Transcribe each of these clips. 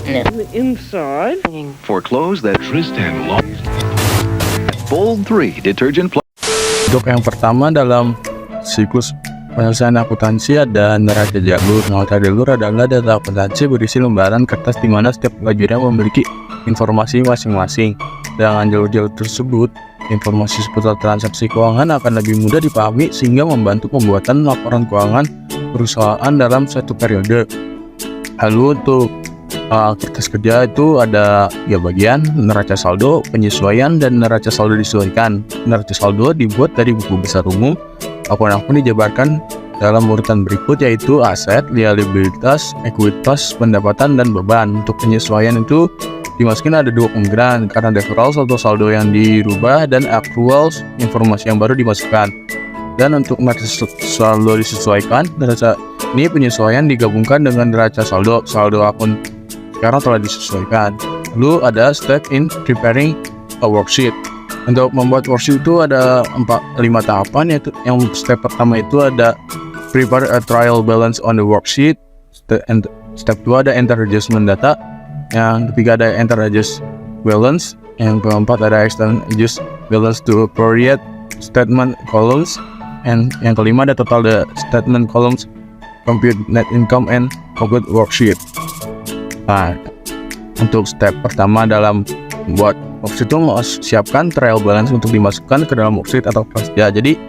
Inside. Foreclose that Tristan Law. Bold 3 detergent plus. Untuk yang pertama dalam siklus penyelesaian akuntansi ada neraca jalur. Neraca jalur adalah data akuntansi berisi lembaran kertas di mana setiap pelajaran memiliki informasi masing-masing. Dengan jalur-jalur tersebut, informasi seputar transaksi keuangan akan lebih mudah dipahami sehingga membantu pembuatan laporan keuangan perusahaan dalam suatu periode. Lalu untuk kertas kerja itu ada bagian neraca saldo, penyesuaian, dan neraca saldo disesuaikan. Neraca saldo dibuat dari buku besar umum. Akun-akun dijabarkan dalam urutan berikut, yaitu aset, liabilitas, ekuitas, pendapatan, dan beban. Untuk penyesuaian itu dimasukin ada dua kemungkinan, karena deferrals atau saldo yang dirubah dan accruals, informasi yang baru dimasukkan. Dan untuk neraca saldo disesuaikan, neraca ini penyesuaian digabungkan dengan neraca saldo akun sekarang telah disesuaikan. Lalu ada step in preparing a worksheet. Untuk membuat worksheet itu ada 5 tahapan, yaitu yang step pertama itu ada prepare a trial balance on the worksheet. Step 2 ada enter adjustment data. Yang ketiga ada enter adjust balance. Yang keempat ada extend adjust balance to appropriate statement columns. And yang kelima ada total the statement columns, compute net income, and complete worksheet. Nah, untuk step pertama dalam membuat worksheet itu siapkan trial balance untuk dimasukkan ke dalam worksheet atau prakerja. Jadi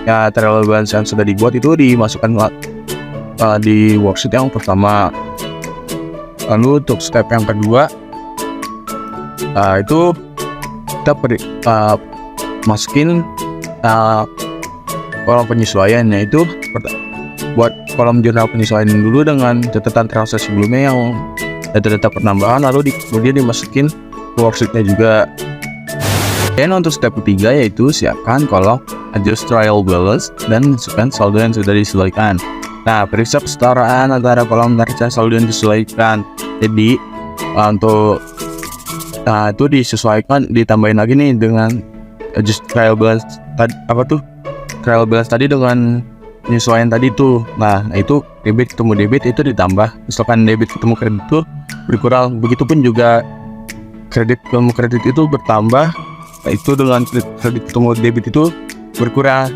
trial balance yang sudah dibuat itu dimasukkan di worksheet yang pertama. Lalu untuk step yang kedua itu kita masukin kolom penyesuaian, yaitu buat kolom jurnal penyesuaian dulu dengan catatan transaksi sebelumnya yang data-data penambahan, lalu kemudian dimasukin ke worksheetnya juga. Dan untuk step ketiga yaitu siapkan kolom adjust trial balance dan masukkan saldo yang sudah disesuaikan. Nah, periksa kesetaraan antara kolom neraca saldo yang disesuaikan. Jadi untuk itu disesuaikan, ditambahin lagi nih dengan adjust trial balance trial balance tadi dengan penyesuaian tadi tuh. Nah, itu debit ketemu debit itu ditambah. Misalkan debit ketemu kredit itu berkurang, begitupun juga kredit ketemu kredit itu bertambah. Nah, itu dengan kredit ketemu debit itu berkurang.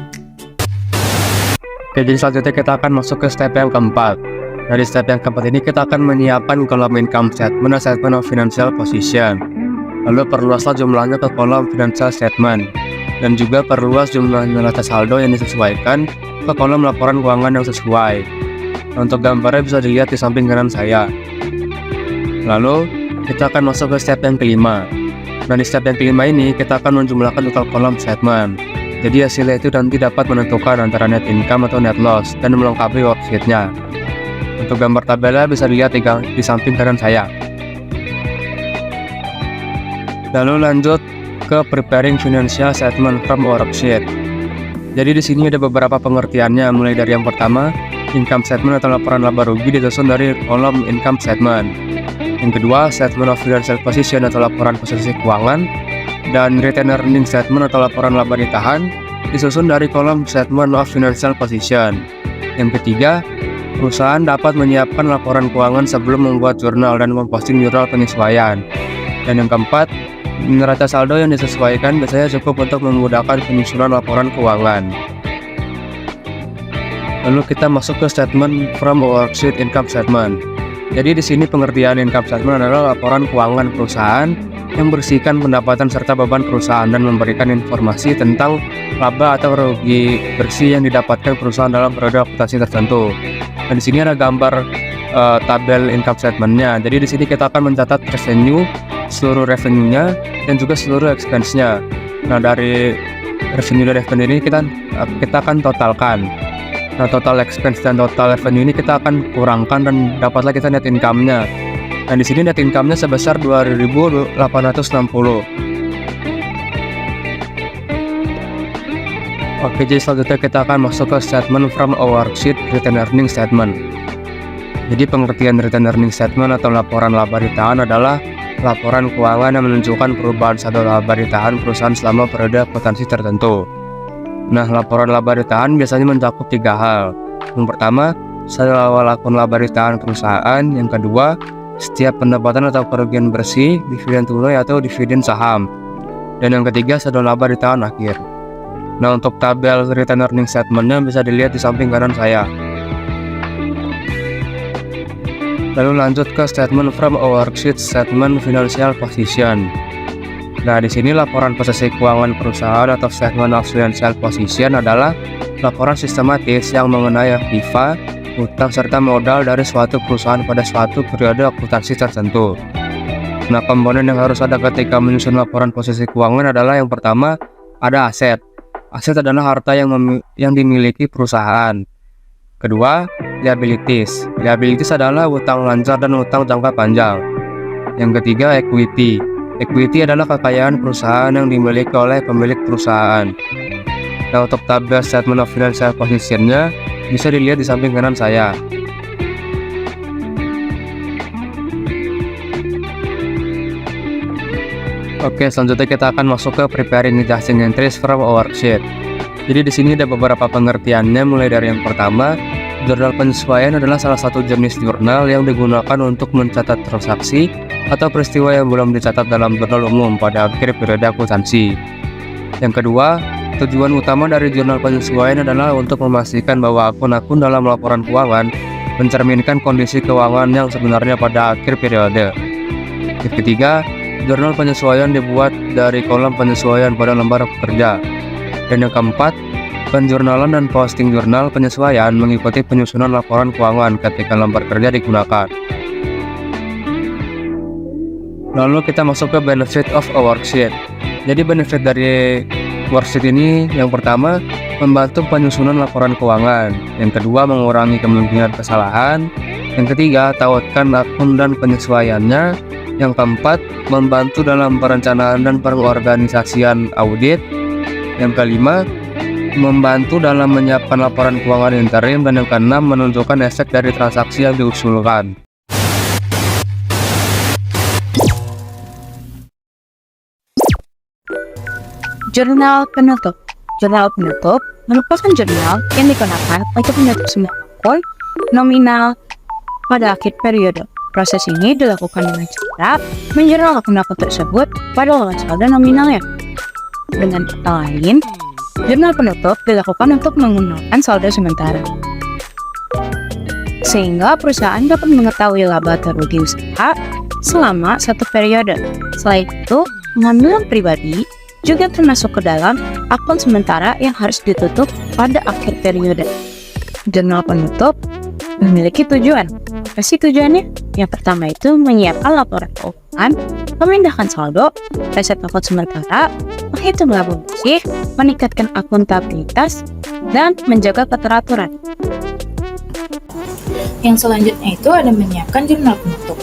Oke, jadi selanjutnya kita akan masuk ke step yang keempat. Nah, di step yang keempat ini kita akan menyiapkan kolom income statement dan statement of financial position. Lalu perluaslah jumlahnya ke kolom financial statement, dan juga perluas jumlah neraca saldo yang disesuaikan ke kolom laporan keuangan yang sesuai. Nah, untuk gambarnya bisa dilihat di samping kanan saya. Lalu kita akan masuk ke step yang kelima. Nah, di step yang kelima ini kita akan menjumlahkan total kolom statement. Jadi hasilnya itu nanti dapat menentukan antara net income atau net loss dan melengkapi worksheetnya. Untuk gambar tabelnya bisa dilihat di samping kanan saya. Lalu lanjut ke preparing financial statement from worksheet. Jadi di sini ada beberapa pengertiannya, mulai dari yang pertama, income statement atau laporan laba rugi disusun dari kolom income statement. Yang kedua, statement of financial position atau laporan posisi keuangan, dan retained earning statement atau laporan laba ditahan disusun dari kolom statement of financial position. Yang ketiga, perusahaan dapat menyiapkan laporan keuangan sebelum membuat jurnal dan memposting jurnal penyesuaian. Dan yang keempat, neraca saldo yang disesuaikan biasanya cukup untuk memudahkan penyusunan laporan keuangan. Lalu kita masuk ke statement from worksheet income statement. Jadi di sini pengertian income statement adalah laporan keuangan perusahaan yang berisikan pendapatan serta beban perusahaan dan memberikan informasi tentang laba atau rugi bersih yang didapatkan perusahaan dalam periode akuntansi tertentu. Dan di sini ada gambar tabel income statement-nya. Jadi di sini kita akan mencatat revenue, seluruh revenue-nya, dan juga seluruh expense-nya. Nah, dari revenue ini kita akan totalkan. Nah, total expense dan total revenue ini kita akan kurangkan dan dapatlah kita net income-nya. Nah, di sini net income-nya sebesar 2.860. Oke, jadi selanjutnya kita akan masuk ke statement from a worksheet retained earning statement. Jadi pengertian retained earning statement atau laporan laba ditahan adalah laporan keuangan yang menunjukkan perubahan saldo laba ditahan perusahaan selama periode akuntansi tertentu. Nah, laporan laba ditahan biasanya mencakup 3 hal. Yang pertama, saldo akun laba ditahan perusahaan. Yang kedua, setiap pendapatan atau kerugian bersih, dividen tunai atau dividen saham. Dan yang ketiga, saldo laba di tahun akhir. Nah, untuk tabel return earning statement-nya bisa dilihat di samping kanan saya. Lalu lanjut ke statement from a worksheet statement financial position. Nah, di sini laporan posisi keuangan perusahaan atau statement of financial position adalah laporan sistematis yang mengenai aktiva, utang serta modal dari suatu perusahaan pada suatu periode akuntansi tertentu. Nah, komponen yang harus ada ketika menyusun laporan posisi keuangan adalah yang pertama, ada aset. Aset adalah harta yang dimiliki perusahaan. Kedua, liabilities. Liabilities adalah utang lancar dan utang jangka panjang. Yang ketiga, equity. Equity adalah kekayaan perusahaan yang dimiliki oleh pemilik perusahaan. Nah, untuk tabel statement of financial position-nya bisa dilihat di samping kanan saya. Oke, selanjutnya kita akan masuk ke preparing adjusting entries from a worksheet. Jadi di sini ada beberapa pengertiannya, mulai dari yang pertama, jurnal penyesuaian adalah salah satu jenis jurnal yang digunakan untuk mencatat transaksi atau peristiwa yang belum dicatat dalam jurnal umum pada akhir periode akuntansi. Yang kedua, tujuan utama dari jurnal penyesuaian adalah untuk memastikan bahwa akun-akun dalam laporan keuangan mencerminkan kondisi keuangan yang sebenarnya pada akhir periode. Yang ketiga, jurnal penyesuaian dibuat dari kolom penyesuaian pada lembar pekerja. Dan yang keempat, penjurnalan dan posting jurnal penyesuaian mengikuti penyusunan laporan keuangan ketika lembar kerja digunakan. Lalu kita masuk ke benefit of a worksheet. Jadi benefit dari worksheet ini yang pertama, membantu penyusunan laporan keuangan. Yang kedua, mengurangi kemungkinan kesalahan. Yang ketiga, tautkan akun dan penyesuaiannya. Yang keempat, membantu dalam perencanaan dan pengorganisasian audit. Yang kelima, membantu dalam menyiapkan laporan keuangan interim. Dan yang keenam, menunjukkan efek dari transaksi yang diusulkan. Jurnal penutup. Jurnal penutup merupakan jurnal yang digunakan untuk menutup semua akun nominal pada akhir periode. Proses ini dilakukan dengan cara menjurnal akun-akun tersebut pada lembar saldo nominalnya. Dengan kata lain, jurnal penutup dilakukan untuk menggunakan saldo sementara, sehingga perusahaan dapat mengetahui laba atau rugi usaha selama satu periode. Selain itu, pengambilan pribadi juga termasuk ke dalam akun sementara yang harus ditutup pada akhir periode. Jurnal penutup memiliki tujuan. Apa sih tujuannya? Yang pertama itu menyiapkan laporan keuangan, memindahkan saldo, reset akun sementara, menghitung laba bersih, meningkatkan akuntabilitas, dan menjaga keteraturan. Yang selanjutnya itu ada menyiapkan jurnal penutup.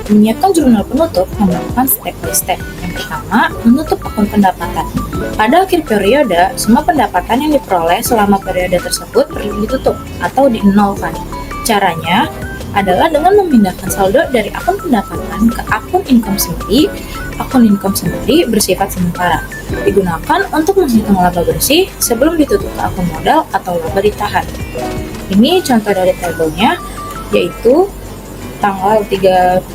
Menyiapkan jurnal penutup memerlukan step by step. Yang pertama, menutup akun pendapatan. Pada akhir periode, semua pendapatan yang diperoleh selama periode tersebut perlu ditutup atau dinolkan. Caranya adalah dengan memindahkan saldo dari akun pendapatan ke akun income sendiri. Akun income sendiri bersifat sementara, digunakan untuk menghitung laba bersih sebelum ditutup ke akun modal atau laba ditahan. Ini contoh dari tabelnya, yaitu tanggal 31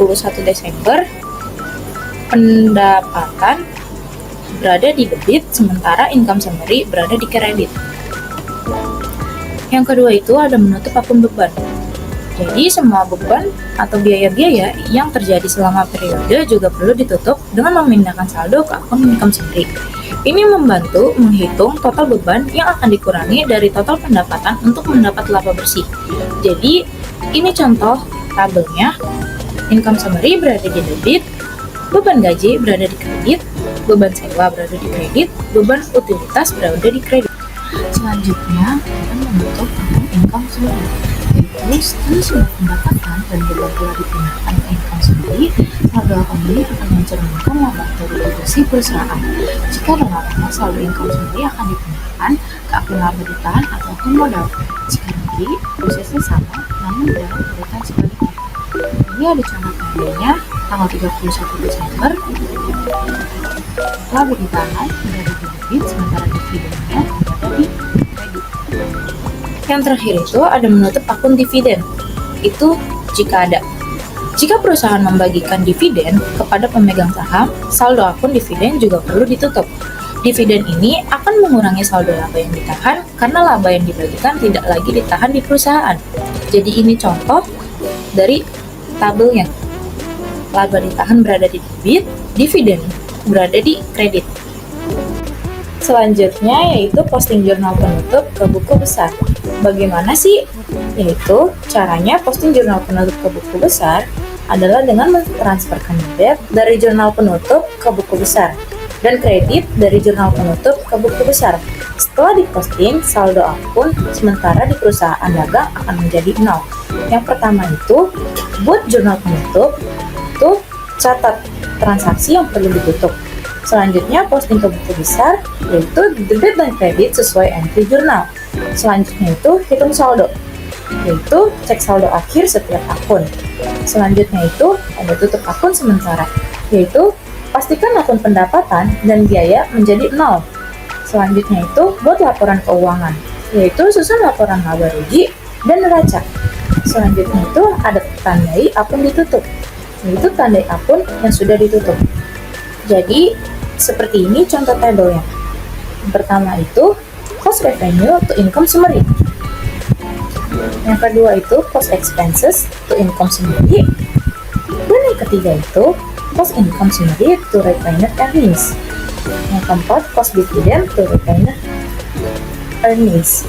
Desember pendapatan berada di debit, sementara income summary berada di kredit. Yang kedua itu ada menutup akun beban. Jadi semua beban atau biaya-biaya yang terjadi selama periode juga perlu ditutup dengan memindahkan saldo ke akun income summary. Ini membantu menghitung total beban yang akan dikurangi dari total pendapatan untuk mendapat laba bersih. Jadi ini contoh tabelnya. Income summary berada di debit, beban gaji berada di kredit, beban sewa berada di kredit, beban utilitas berada di kredit. Selanjutnya akan menutup akun income summary. Yaitu setelah semua pendapatan dan beban telah dipindahkan ke income summary, saldo akun ini akan mencerminkan laba atau rugi bersih perusahaan. Jika laba, saldo income summary akan dipindahkan ke akun laba ditahan atau akun modal. Jika rugi, prosesnya sama, namun dalam urutan sebaliknya. Ini ada contoh tabelnya tanggal 31 Desember. Laba ditahan berada di debit, sementara dividennya berada di kredit. Yang terakhir itu ada menutup akun dividen. Itu jika ada. Jika perusahaan membagikan dividen kepada pemegang saham, saldo akun dividen juga perlu ditutup. Dividen ini akan mengurangi saldo laba yang ditahan karena laba yang dibagikan tidak lagi ditahan di perusahaan. Jadi ini contoh dari tabelnya. Laba ditahan berada di debit, dividen berada di kredit. Selanjutnya yaitu posting jurnal penutup ke buku besar. Bagaimana sih? Yaitu caranya posting jurnal penutup ke buku besar adalah dengan mentransferkan debit dari jurnal penutup ke buku besar dan kredit dari jurnal penutup ke buku besar. Setelah diposting, saldo akun sementara di perusahaan dagang akan menjadi 0. Yang pertama itu, buat jurnal penutup, itu catat transaksi yang perlu ditutup. Selanjutnya, posting ke buku besar, yaitu debit dan kredit sesuai entry jurnal. Selanjutnya itu, hitung saldo, yaitu cek saldo akhir setiap akun. Selanjutnya itu, ada tutup akun sementara, yaitu pastikan akun pendapatan dan biaya menjadi 0. Selanjutnya itu, buat laporan keuangan, yaitu susun laporan laba rugi dan neraca. Selanjutnya itu, ada tandai akun ditutup, yaitu tandai akun yang sudah ditutup. Jadi, seperti ini contoh tabelnya. Yang pertama itu, cost revenue to income summary. Yang kedua itu, cost expenses to income summary. Dan yang ketiga itu, cost income summary to retained earnings. Yang keempat, cost dividend to retained earnings.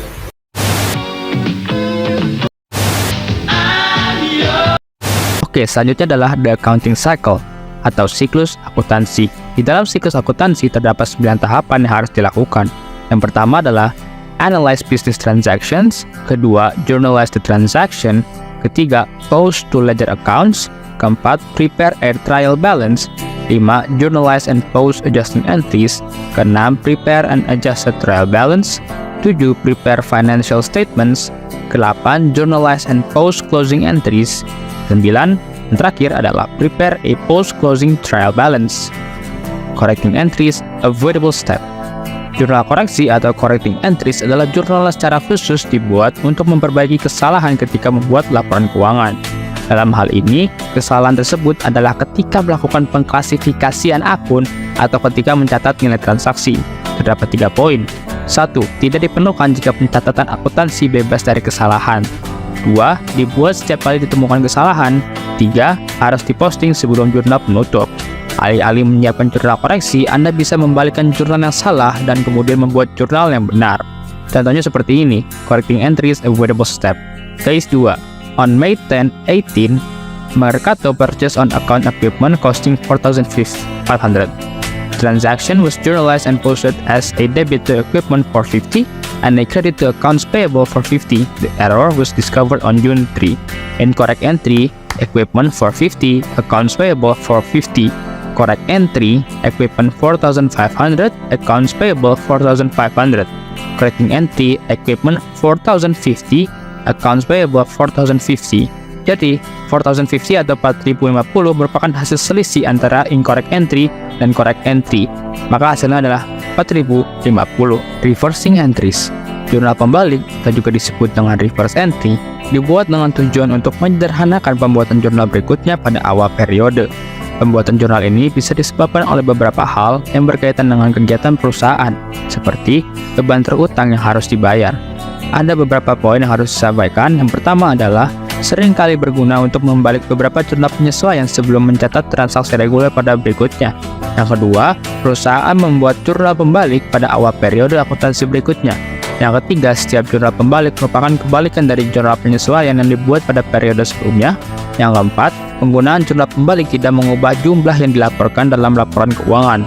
Oke, selanjutnya adalah the accounting cycle atau siklus akuntansi. Di dalam siklus akuntansi terdapat 9 tahapan yang harus dilakukan. Yang pertama adalah analyze business transactions, kedua journalize the transaction, ketiga post to ledger accounts, keempat prepare a trial balance, 5 journalize and post adjustment entries, keenam prepare and adjust a trial balance, 7 prepare financial statements, ke-8 journalize and post closing entries, 9 dan terakhir adalah prepare a post-closing trial balance. Correcting entries, avoidable step. Jurnal koreksi atau correcting entries adalah jurnal secara khusus dibuat untuk memperbaiki kesalahan ketika membuat laporan keuangan. Dalam hal ini, kesalahan tersebut adalah ketika melakukan pengklasifikasian akun atau ketika mencatat nilai transaksi. Terdapat 3 poin. 1. Tidak diperlukan jika pencatatan akuntansi bebas dari kesalahan. 2. Dibuat setiap kali ditemukan kesalahan. 3. Harus diposting sebelum jurnal penutup. Alih-alih menyiapkan jurnal koreksi, Anda bisa membalikkan jurnal yang salah dan kemudian membuat jurnal yang benar. Contohnya seperti ini, correcting entries avoidable step. Case 2. On May 10, 18, Mercato purchase on account equipment costing $4,500. Transaction was journalized and posted as a debit to equipment for $50 and a credit to accounts payable for $50. The error was discovered on June 3. Incorrect entry, equipment for $50, accounts payable for $50. Correct entry, equipment $4,500, accounts payable $4,500. Correcting entry, equipment $4,050, accounts payable $4,050. Jadi, $4,050 atau $4,050 merupakan hasil selisih antara incorrect entry dan correct entry. Maka hasilnya adalah $4,050. Reversing entries. Jurnal pembalik, atau juga disebut dengan reverse entry, dibuat dengan tujuan untuk menyederhanakan pembuatan jurnal berikutnya pada awal periode. Pembuatan jurnal ini bisa disebabkan oleh beberapa hal yang berkaitan dengan kegiatan perusahaan, seperti beban terutang yang harus dibayar. Ada beberapa poin yang harus disampaikan. Yang pertama adalah seringkali berguna untuk membalik beberapa jurnal penyesuaian sebelum mencatat transaksi reguler pada berikutnya. Yang kedua, perusahaan membuat jurnal pembalik pada awal periode akuntansi berikutnya. Yang ketiga, setiap jurnal pembalik merupakan kebalikan dari jurnal penyesuaian yang dibuat pada periode sebelumnya. Yang keempat, penggunaan jurnal pembalik tidak mengubah jumlah yang dilaporkan dalam laporan keuangan.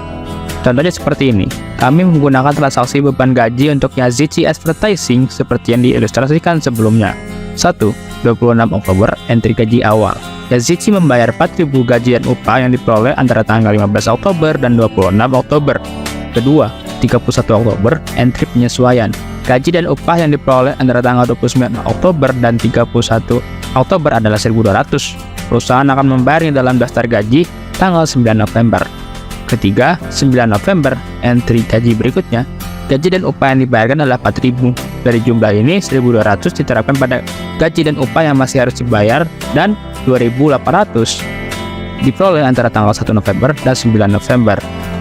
Contohnya seperti ini, kami menggunakan transaksi beban gaji untuk Yazici Advertising seperti yang diilustrasikan sebelumnya. 1. 26 Oktober, entry gaji awal. Yazici membayar 4.000 gaji dan upah yang diperoleh antara tanggal 15 Oktober dan 26 Oktober. Kedua, 31 Oktober, entry penyesuaian. Gaji dan upah yang diperoleh antara tanggal 29 Oktober dan 31 Oktober adalah 1.200. Perusahaan akan membayarnya dalam daftar gaji tanggal 9 November. Ketiga, 9 November, entry gaji berikutnya. Gaji dan upah yang dibayarkan adalah 4.000. Dari jumlah ini, 1.200 diterapkan pada gaji dan upah yang masih harus dibayar dan 2.800 diperoleh antara tanggal 1 November dan 9 November.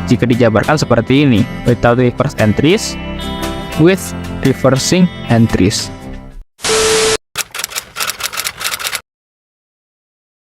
Jika dijabarkan seperti ini, without reverse entries, with reversing entries.